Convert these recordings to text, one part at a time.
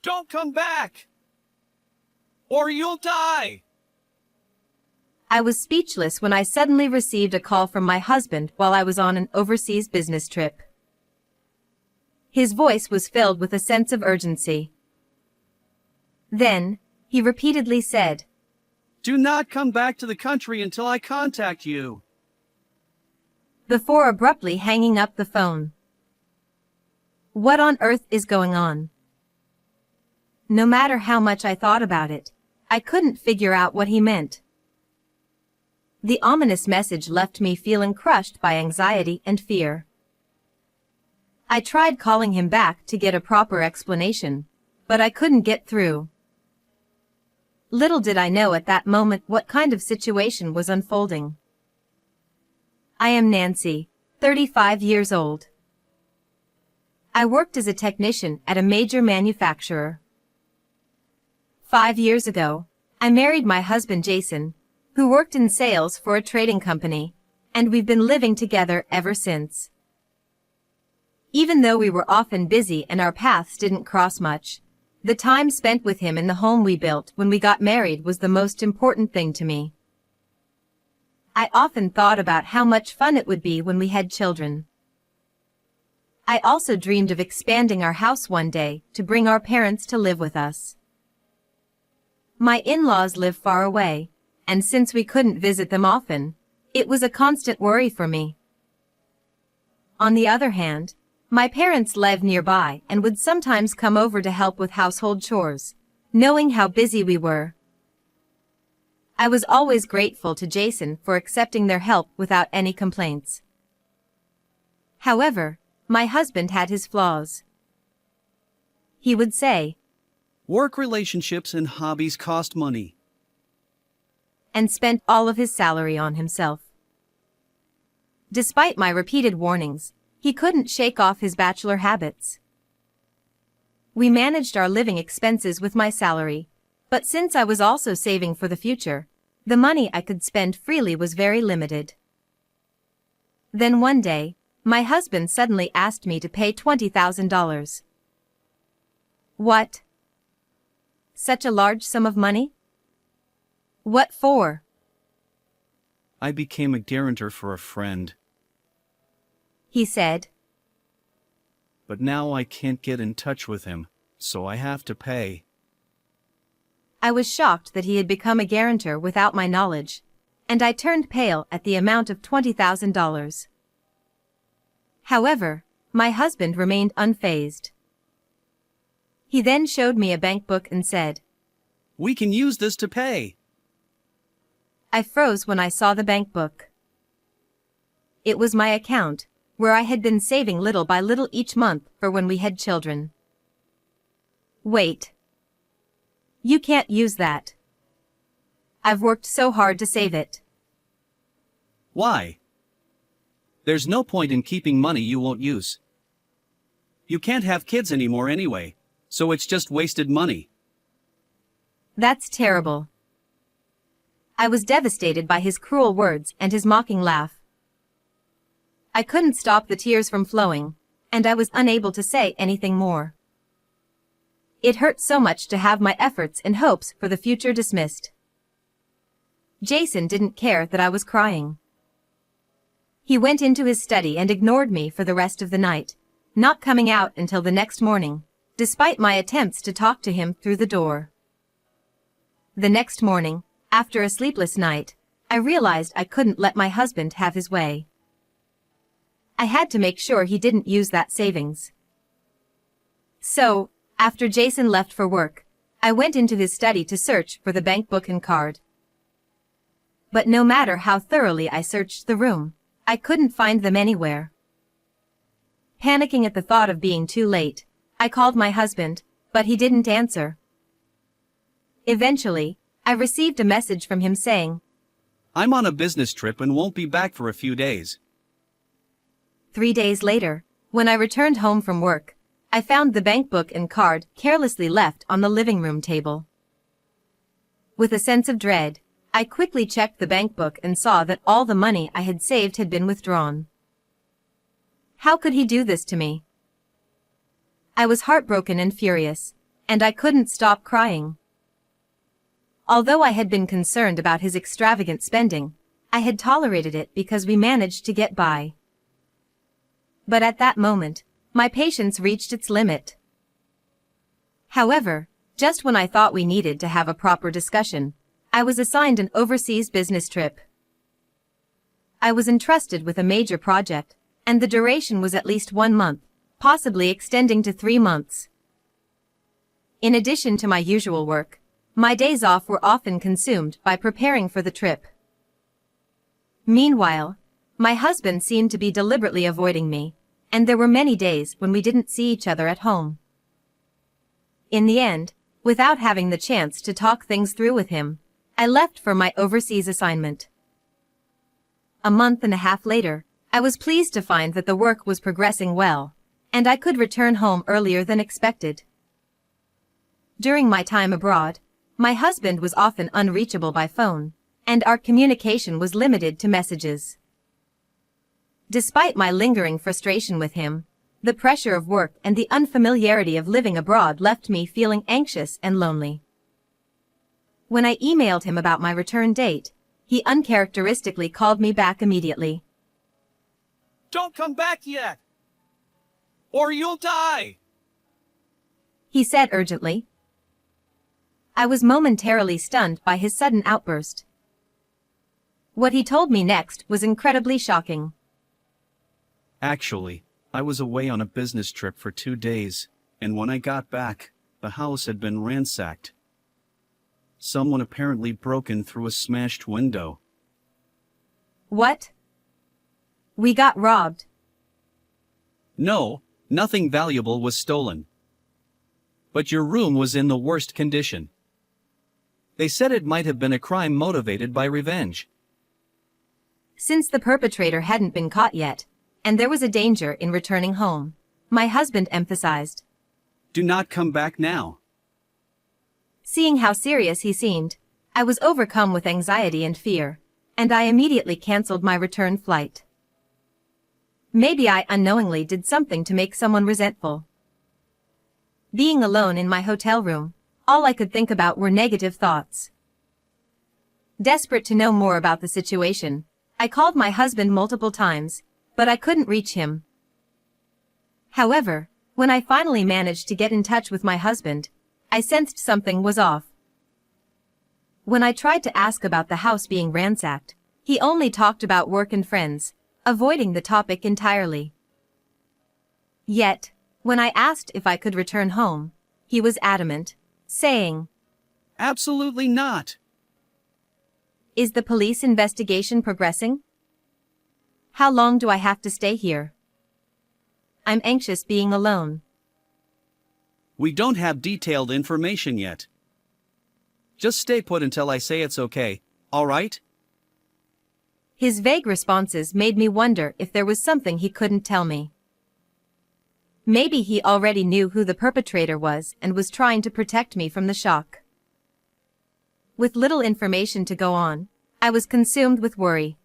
Don't come back! Or you'll die! I was speechless when I suddenly received a call from my husband while I was on an overseas business trip. His voice was filled with a sense of urgency. Then, he repeatedly said, Do not come back to the country until I contact you. Before abruptly hanging up the phone. What on earth is going on? No matter how much I thought about it, I couldn't figure out what he meant. The ominous message left me feeling crushed by anxiety and fear. I tried calling him back to get a proper explanation, but I couldn't get through. Little did I know at that moment what kind of situation was unfolding. I am Nancy, 35 years old. I worked as a technician at a major manufacturer. 5 years ago, I married my husband Jason, who worked in sales for a trading company, and we've been living together ever since. Even though we were often busy and our paths didn't cross much, the time spent with him in the home we built when we got married was the most important thing to me. I often thought about how much fun it would be when we had children. I also dreamed of expanding our house one day to bring our parents to live with us. My in-laws live far away, and since we couldn't visit them often, it was a constant worry for me. On the other hand, my parents live nearby and would sometimes come over to help with household chores, knowing how busy we were. I was always grateful to Jason for accepting their help without any complaints. However, my husband had his flaws. He would say, Work relationships and hobbies cost money. And spent all of his salary on himself. Despite my repeated warnings, he couldn't shake off his bachelor habits. We managed our living expenses with my salary, but since I was also saving for the future, the money I could spend freely was very limited. Then one day, my husband suddenly asked me to pay $20,000. What? Such a large sum of money? What for? I became a guarantor for a friend. He said. But now I can't get in touch with him, so I have to pay. I was shocked that he had become a guarantor without my knowledge, and I turned pale at the amount of $20,000. However, my husband remained unfazed. He then showed me a bank book and said, We can use this to pay. I froze when I saw the bank book. It was my account, where I had been saving little by little each month for when we had children. Wait. You can't use that. I've worked so hard to save it. Why? There's no point in keeping money you won't use. You can't have kids anymore anyway, so it's just wasted money. That's terrible. I was devastated by his cruel words and his mocking laugh. I couldn't stop the tears from flowing, and I was unable to say anything more. It hurt so much to have my efforts and hopes for the future dismissed. Jason didn't care that I was crying. He went into his study and ignored me for the rest of the night, not coming out until the next morning, despite my attempts to talk to him through the door. The next morning, after a sleepless night, I realized I couldn't let my husband have his way. I had to make sure he didn't use that savings. So, after Jason left for work, I went into his study to search for the bank book and card. But no matter how thoroughly I searched the room, I couldn't find them anywhere. Panicking at the thought of being too late, I called my husband, but he didn't answer. Eventually, I received a message from him saying, I'm on a business trip and won't be back for a few days. 3 days later, when I returned home from work, I found the bank book and card carelessly left on the living room table. With a sense of dread, I quickly checked the bank book and saw that all the money I had saved had been withdrawn. How could he do this to me? I was heartbroken and furious, and I couldn't stop crying. Although I had been concerned about his extravagant spending, I had tolerated it because we managed to get by. But at that moment, my patience reached its limit. However, just when I thought we needed to have a proper discussion, I was assigned an overseas business trip. I was entrusted with a major project, and the duration was at least 1 month, possibly extending to 3 months. In addition to my usual work, my days off were often consumed by preparing for the trip. Meanwhile, my husband seemed to be deliberately avoiding me, and there were many days when we didn't see each other at home. In the end, without having the chance to talk things through with him, I left for my overseas assignment. A month and a half later, I was pleased to find that the work was progressing well, and I could return home earlier than expected. During my time abroad, my husband was often unreachable by phone, and our communication was limited to messages. Despite my lingering frustration with him, the pressure of work and the unfamiliarity of living abroad left me feeling anxious and lonely. When I emailed him about my return date, he uncharacteristically called me back immediately. Don't come back yet! Or you'll die! He said urgently. I was momentarily stunned by his sudden outburst. What he told me next was incredibly shocking. Actually, I was away on a business trip for 2 days, and when I got back, the house had been ransacked. Someone apparently broken through a smashed window. What? We got robbed. No, nothing valuable was stolen. But your room was in the worst condition. They said it might have been a crime motivated by revenge. Since the perpetrator hadn't been caught yet, and there was a danger in returning home, my husband emphasized. Do not come back now. Seeing how serious he seemed, I was overcome with anxiety and fear, and I immediately canceled my return flight. Maybe I unknowingly did something to make someone resentful. Being alone in my hotel room, all I could think about were negative thoughts. Desperate to know more about the situation, I called my husband multiple times, but I couldn't reach him. However, when I finally managed to get in touch with my husband, I sensed something was off. When I tried to ask about the house being ransacked, he only talked about work and friends, avoiding the topic entirely. Yet, when I asked if I could return home, he was adamant, saying, Absolutely not. Is the police investigation progressing? How long do I have to stay here? I'm anxious being alone. We don't have detailed information yet. Just stay put until I say it's okay, all right? His vague responses made me wonder if there was something he couldn't tell me. Maybe he already knew who the perpetrator was and was trying to protect me from the shock. With little information to go on, I was consumed with worry.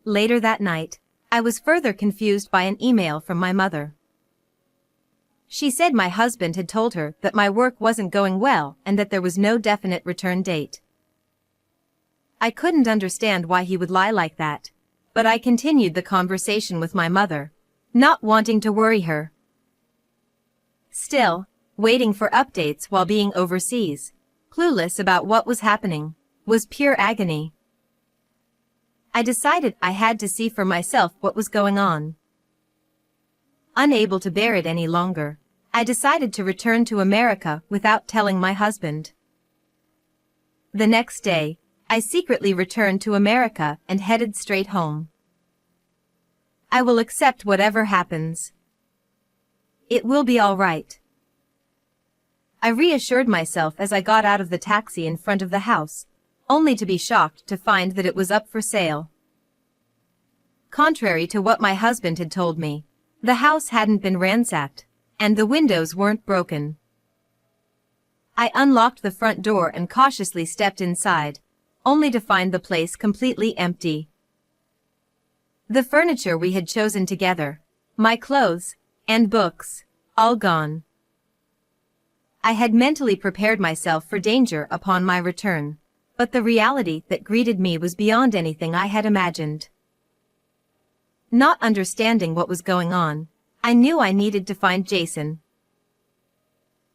Later that night, I was further confused by an email from my mother. She said my husband had told her that my work wasn't going well and that there was no definite return date. I couldn't understand why he would lie like that, but I continued the conversation with my mother, not wanting to worry her. Still, waiting for updates while being overseas, clueless about what was happening, was pure agony. I decided I had to see for myself what was going on. Unable to bear it any longer, I decided to return to America without telling my husband. The next day, I secretly returned to America and headed straight home. I will accept whatever happens. It will be all right. I reassured myself as I got out of the taxi in front of the house, only to be shocked to find that it was up for sale. Contrary to what my husband had told me, the house hadn't been ransacked, and the windows weren't broken. I unlocked the front door and cautiously stepped inside, only to find the place completely empty. The furniture we had chosen together, my clothes, and books, all gone. I had mentally prepared myself for danger upon my return, but the reality that greeted me was beyond anything I had imagined. Not understanding what was going on, I knew I needed to find Jason.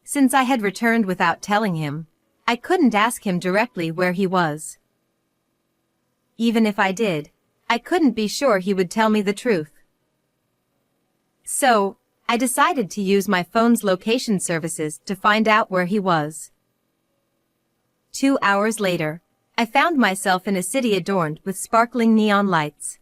Since I had returned without telling him, I couldn't ask him directly where he was. Even if I did, I couldn't be sure he would tell me the truth. So, I decided to use my phone's location services to find out where he was. 2 hours later, I found myself in a city adorned with sparkling neon lights.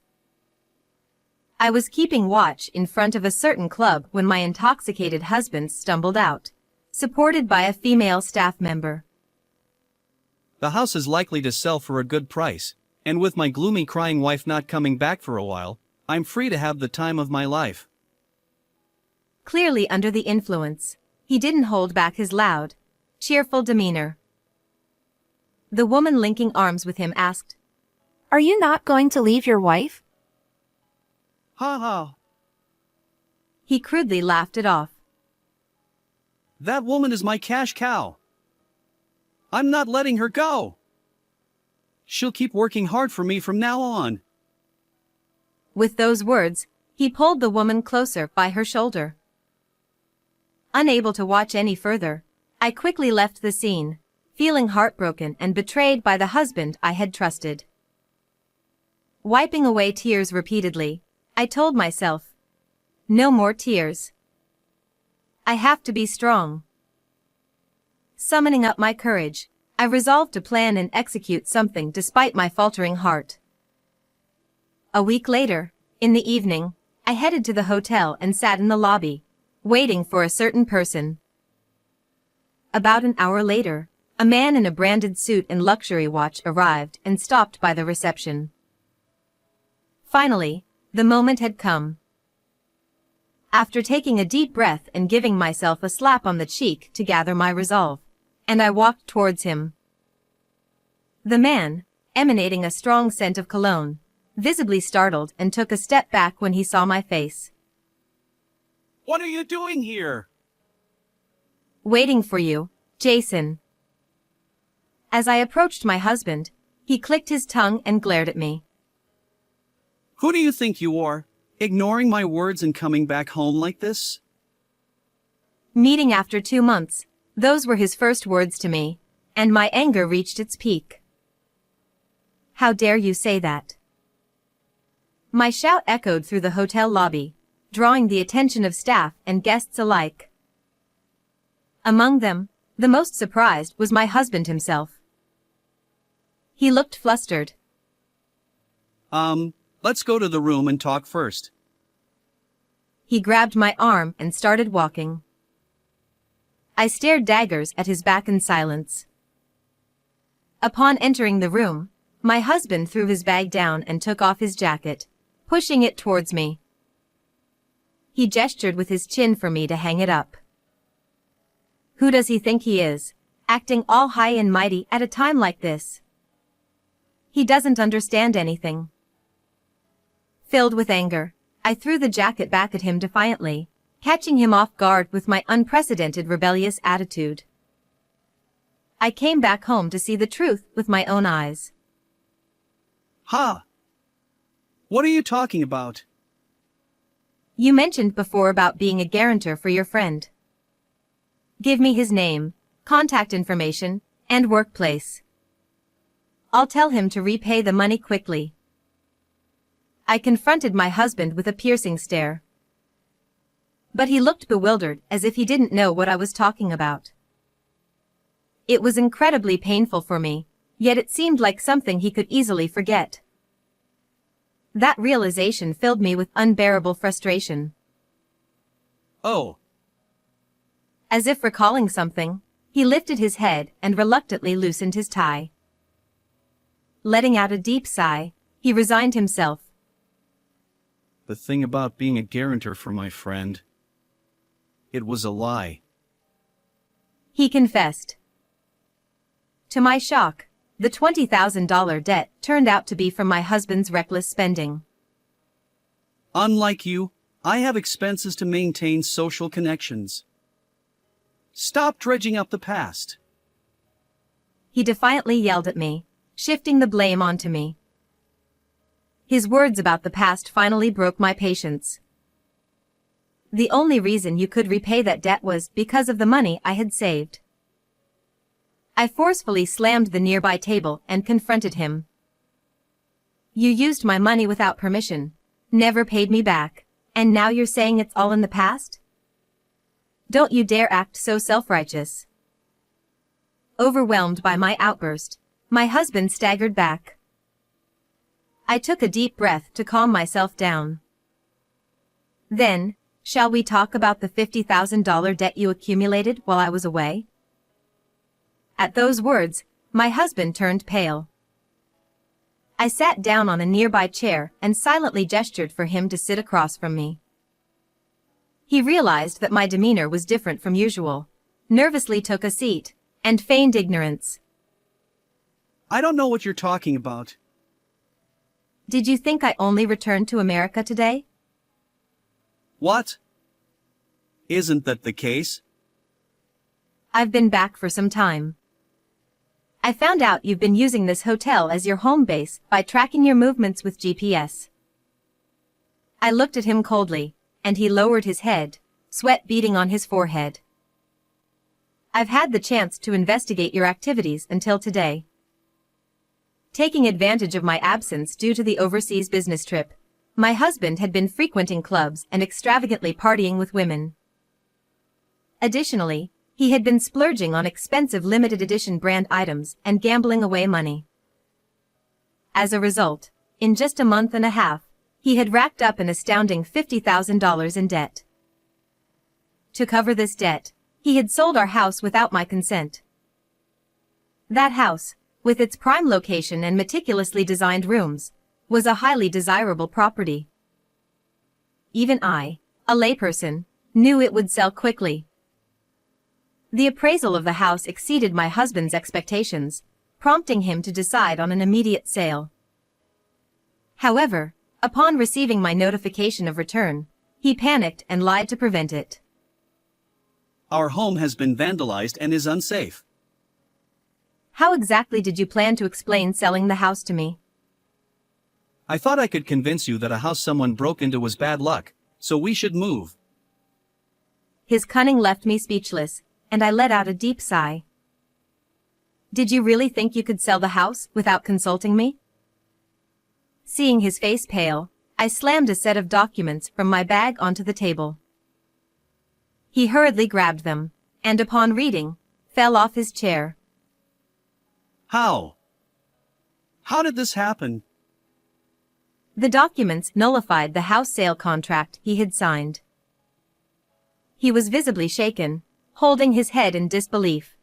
I was keeping watch in front of a certain club when my intoxicated husband stumbled out, supported by a female staff member. The house is likely to sell for a good price, and with my gloomy crying wife not coming back for a while, I'm free to have the time of my life. Clearly under the influence, he didn't hold back his loud, cheerful demeanor. The woman linking arms with him asked, "Are you not going to leave your wife?" Ha ha! He crudely laughed it off. That woman is my cash cow. I'm not letting her go. She'll keep working hard for me from now on. With those words, he pulled the woman closer by her shoulder. Unable to watch any further, I quickly left the scene, feeling heartbroken and betrayed by the husband I had trusted. Wiping away tears repeatedly, I told myself, no more tears. I have to be strong. Summoning up my courage, I resolved to plan and execute something despite my faltering heart. A week later, in the evening, I headed to the hotel and sat in the lobby, waiting for a certain person. About an hour later, a man in a branded suit and luxury watch arrived and stopped by the reception. Finally, the moment had come. After taking a deep breath and giving myself a slap on the cheek to gather my resolve, and I walked towards him. The man, emanating a strong scent of cologne, visibly startled and took a step back when he saw my face. What are you doing here? Waiting for you, Jason. As I approached my husband, he clicked his tongue and glared at me. Who do you think you are, ignoring my words and coming back home like this? Meeting after 2 months, those were his first words to me, and my anger reached its peak. How dare you say that? My shout echoed through the hotel lobby, drawing the attention of staff and guests alike. Among them, the most surprised was my husband himself. He looked flustered. Let's go to the room and talk first. He grabbed my arm and started walking. I stared daggers at his back in silence. Upon entering the room, my husband threw his bag down and took off his jacket, pushing it towards me. He gestured with his chin for me to hang it up. Who does he think he is, acting all high and mighty at a time like this? He doesn't understand anything. Filled with anger, I threw the jacket back at him defiantly, catching him off guard with my unprecedented rebellious attitude. I came back home to see the truth with my own eyes. Ha! What are you talking about? You mentioned before about being a guarantor for your friend. Give me his name, contact information, and workplace. I'll tell him to repay the money quickly. I confronted my husband with a piercing stare. But he looked bewildered as if he didn't know what I was talking about. It was incredibly painful for me, yet it seemed like something he could easily forget. That realization filled me with unbearable frustration. Oh. As if recalling something, he lifted his head and reluctantly loosened his tie. Letting out a deep sigh, he resigned himself. The thing about being a guarantor for my friend. It was a lie. He confessed. To my shock, the $20,000 debt turned out to be from my husband's reckless spending. Unlike you, I have expenses to maintain social connections. Stop dredging up the past. He defiantly yelled at me, shifting the blame onto me. His words about the past finally broke my patience. The only reason you could repay that debt was because of the money I had saved. I forcefully slammed the nearby table and confronted him. You used my money without permission, never paid me back, and now you're saying it's all in the past? Don't you dare act so self-righteous. Overwhelmed by my outburst, my husband staggered back. I took a deep breath to calm myself down. Then, shall we talk about the $50,000 debt you accumulated while I was away? At those words, my husband turned pale. I sat down on a nearby chair and silently gestured for him to sit across from me. He realized that my demeanor was different from usual, nervously took a seat, and feigned ignorance. I don't know what you're talking about. Did you think I only returned to America today? What? Isn't that the case? I've been back for some time. I found out you've been using this hotel as your home base by tracking your movements with GPS. I looked at him coldly, and he lowered his head, sweat beading on his forehead. I've had the chance to investigate your activities until today. Taking advantage of my absence due to the overseas business trip, my husband had been frequenting clubs and extravagantly partying with women. Additionally, he had been splurging on expensive limited edition brand items and gambling away money. As a result, in just a month and a half, he had racked up an astounding $50,000 in debt. To cover this debt, he had sold our house without my consent. That house, with its prime location and meticulously designed rooms, was a highly desirable property. Even I, a layperson, knew it would sell quickly. The appraisal of the house exceeded my husband's expectations, prompting him to decide on an immediate sale. However, upon receiving my notification of return, he panicked and lied to prevent it. Our home has been vandalized and is unsafe. How exactly did you plan to explain selling the house to me? I thought I could convince you that a house someone broke into was bad luck, so we should move. His cunning left me speechless, and I let out a deep sigh. Did you really think you could sell the house without consulting me? Seeing his face pale, I slammed a set of documents from my bag onto the table. He hurriedly grabbed them, and upon reading, fell off his chair. How? How did this happen? The documents nullified the house sale contract he had signed. He was visibly shaken, holding his head in disbelief.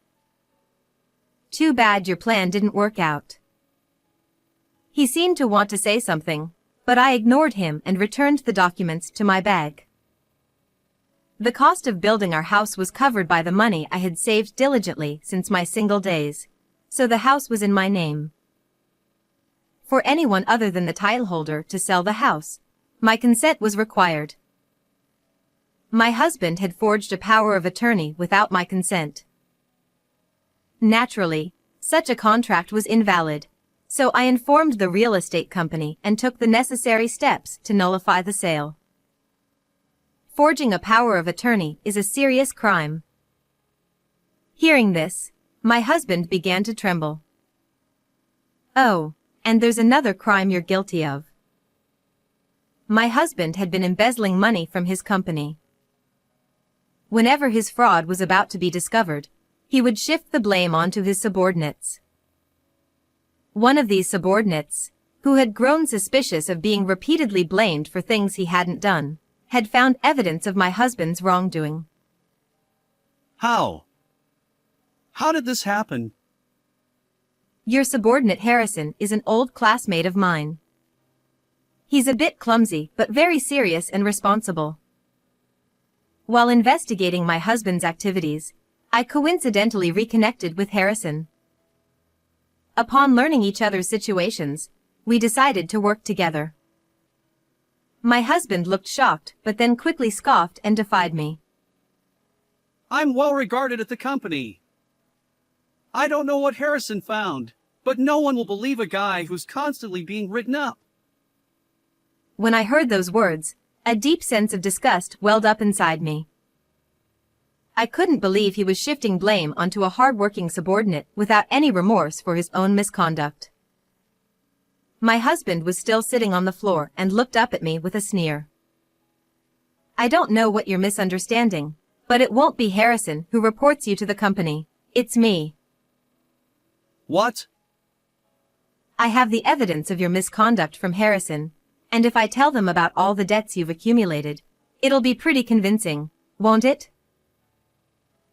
Too bad your plan didn't work out. He seemed to want to say something, but I ignored him and returned the documents to my bag. The cost of building our house was covered by the money I had saved diligently since my single days, so the house was in my name. For anyone other than the title holder to sell the house, my consent was required. My husband had forged a power of attorney without my consent. Naturally, such a contract was invalid, so I informed the real estate company and took the necessary steps to nullify the sale. Forging a power of attorney is a serious crime. Hearing this, my husband began to tremble. Oh, and there's another crime you're guilty of. My husband had been embezzling money from his company. Whenever his fraud was about to be discovered, he would shift the blame onto his subordinates. One of these subordinates, who had grown suspicious of being repeatedly blamed for things he hadn't done, had found evidence of my husband's wrongdoing. How? How did this happen? Your subordinate Harrison is an old classmate of mine. He's a bit clumsy but very serious and responsible. While investigating my husband's activities, I coincidentally reconnected with Harrison. Upon learning each other's situations, we decided to work together. My husband looked shocked but then quickly scoffed and defied me. I'm well regarded at the company. I don't know what Harrison found, but no one will believe a guy who's constantly being written up. When I heard those words, a deep sense of disgust welled up inside me. I couldn't believe he was shifting blame onto a hard-working subordinate without any remorse for his own misconduct. My husband was still sitting on the floor and looked up at me with a sneer. I don't know what you're misunderstanding, but it won't be Harrison who reports you to the company. It's me. What? I have the evidence of your misconduct from Harrison, and if I tell them about all the debts you've accumulated, it'll be pretty convincing, won't it?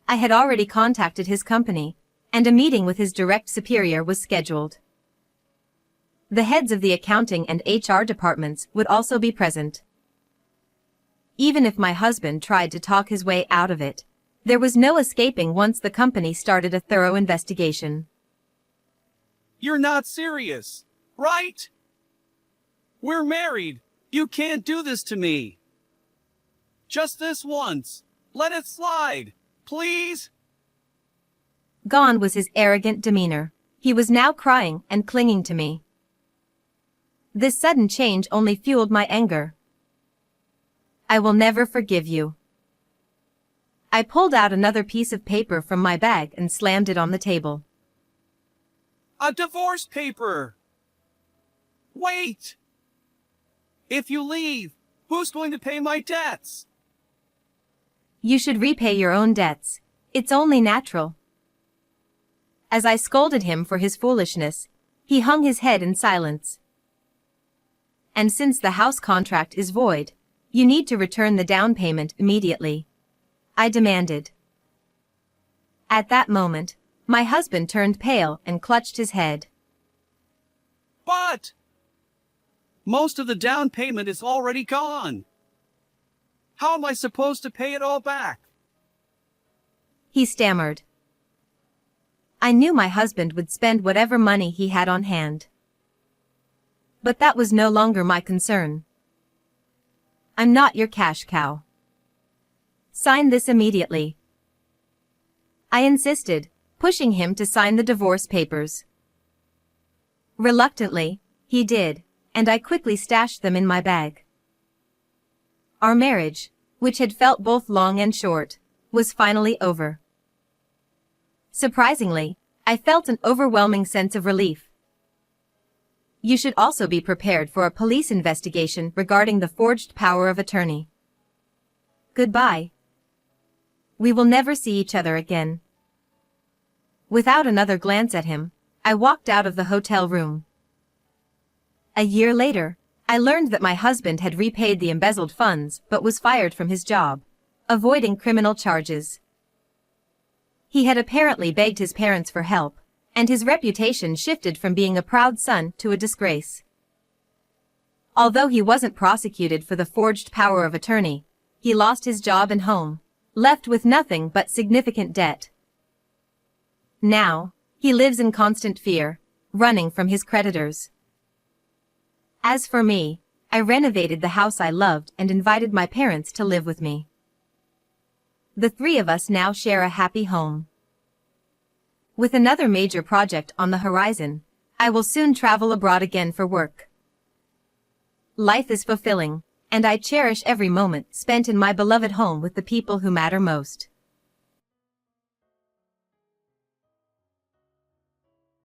I had already contacted his company, and a meeting with his direct superior was scheduled. The heads of the accounting and HR departments would also be present. Even if my husband tried to talk his way out of it, there was no escaping once the company started a thorough investigation. You're not serious, right? We're married. You can't do this to me. Just this once. Let it slide, please. Gone was his arrogant demeanor. He was now crying and clinging to me. This sudden change only fueled my anger. I will never forgive you. I pulled out another piece of paper from my bag and slammed it on the table. A divorce paper. Wait. If you leave, who's going to pay my debts? You should repay your own debts. It's only natural. As I scolded him for his foolishness, he hung his head in silence. And since the house contract is void, you need to return the down payment immediately, I demanded. At that moment, my husband turned pale and clutched his head. But most of the down payment is already gone. How am I supposed to pay it all back? He stammered. I knew my husband would spend whatever money he had on hand. But that was no longer my concern. I'm not your cash cow. Sign this immediately. I insisted, pushing him to sign the divorce papers. Reluctantly, he did, and I quickly stashed them in my bag. Our marriage, which had felt both long and short, was finally over. Surprisingly, I felt an overwhelming sense of relief. You should also be prepared for a police investigation regarding the forged power of attorney. Goodbye. We will never see each other again. Without another glance at him, I walked out of the hotel room. A year later, I learned that my husband had repaid the embezzled funds but was fired from his job, avoiding criminal charges. He had apparently begged his parents for help, and his reputation shifted from being a proud son to a disgrace. Although he wasn't prosecuted for the forged power of attorney, he lost his job and home, left with nothing but significant debt. Now, he lives in constant fear, running from his creditors. As for me, I renovated the house I loved and invited my parents to live with me. The three of us now share a happy home. With another major project on the horizon, I will soon travel abroad again for work. Life is fulfilling, and I cherish every moment spent in my beloved home with the people who matter most.